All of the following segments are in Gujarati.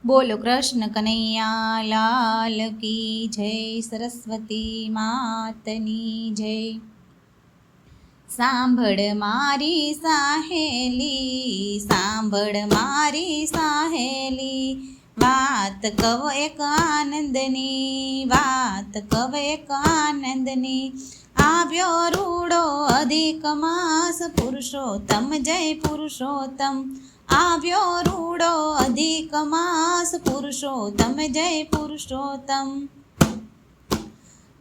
બોલો કૃષ્ણ કનૈયા લાલ કી જય, સરસ્વતી માતની જય। સાંભળ મારી સાહેલી, સાંભળ મારી સાહેલી, વાત કવ એક આનંદની, વાત કવ એક આનંદની। આવ્યો રૂડો અધિક માસ, પુરુષોત્તમ જય પુરુષોત્તમ। આવ્યો રૂડો અધિક માસ, પુરુષોત્તમ જય પુરુષોત્તમ।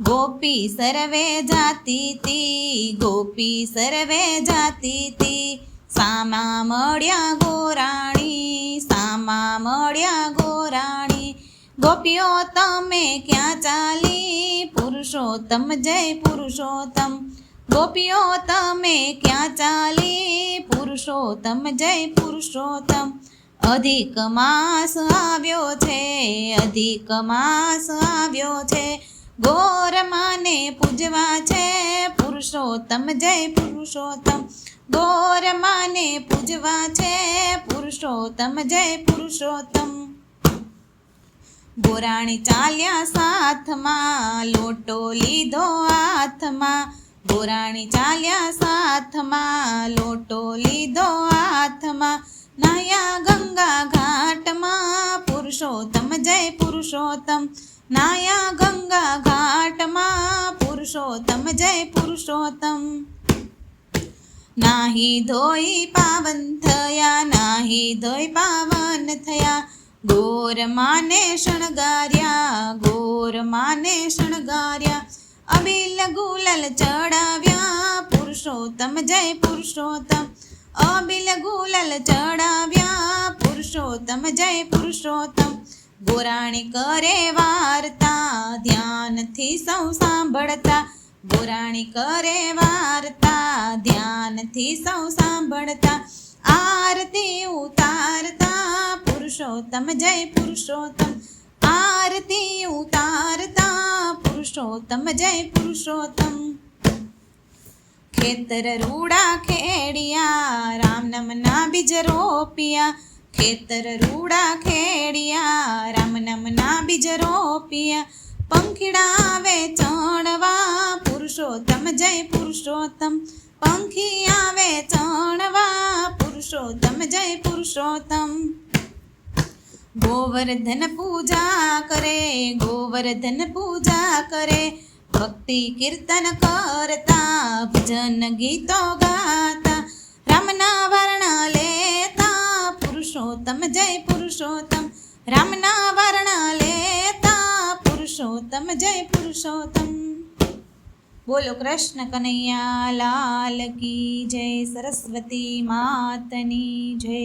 ગોપી સર્વે જાતી તી, ગોપી સર્વે જાતી તી, સામા મળ્યા ગોરાણી, સામા મળ્યા ગોરાણી। ગોપીઓ તમે ક્યાં ચાલી, પુરુષોત્તમ જય પુરુષોત્તમ। ગોપીઓ તમે ક્યાં ચાલી, પુરુષોત્તમ જય પુરુષોત્તમ। અધિક માસ આવ્યો છે, અધિક માસ આવ્યો છે, ગોર માને પૂજવા છે, પુરુષોત્તમ જય પુરુષોત્તમ। ગોર માને પૂજવા છે, પુરુષોત્તમ જય પુરુષોત્તમ। ગોરાણી ચાલ્યા સાથમાં, લોટો લીધો હાથમાં, ગોરાણી ચાલ્યા સાથમાં, લોટો લીધો હાથમાં। નાયા ગંગા ઘાટમાં, પુરુષોત્તમ જય પુરુષોત્તમ। નાયા ગંગા ઘાટમાં, પુરુષોત્તમ જય પુરુષોત્તમ। નાહી ધોઈ પાવન થયા, નાહી ધોઈ પાવન થયા, ગોર માને શણગાર્યા, ગોર માને શણગાર્યા। અબિલ ગુલાલ ચડાવ્યા, પુરુષોત્તમ જય પુરુષોત્તમ। અબિલ ગુલાલ ચડાવ્યા, પુરુષોત્તમ જય પુરુષોત્તમ। ગોરાણી કરે વાર્તા, ધ્યાનથી સૌ સાંભળતા, ગોરાણી કરે વાર્તા, ધ્યાનથી સૌ સાંભળતા। આરતી ઉતારતા, પુરુષોત્તમ જય પુરુષોત્તમ। આરતી ઉતારતા, પુરુષોત્તમ જય પુરુષોત્તમ। ખેતર રૂડા ખેડિયા, રામ નામના બીજ રોપિયા, ખેતર રૂડા ખેડિયા, રામ નામના બીજ રોપિયા। પંખીડા આવે ચણવા, પુરુષોત્તમ જય પુરુષોત્તમ। પંખી આવે ચણવા, પુરુષોત્તમ જય પુરુષોત્તમ। ગોવર્ધન પૂજા કરે, ગોવર્ધન પૂજા કરે, ભક્તિ કીર્તન કરતા, ભજન ગીતો ગાતા, રામના વર્ણ લેતા, પુરુષોત્તમ જય પુરુષોત્તમ। રામના વર્ણ લેતા, પુરુષોત્તમ જય પુરુષોત્તમ। બોલો કૃષ્ણ કનૈયા લાલ કી જય, સરસ્વતી માતની જય।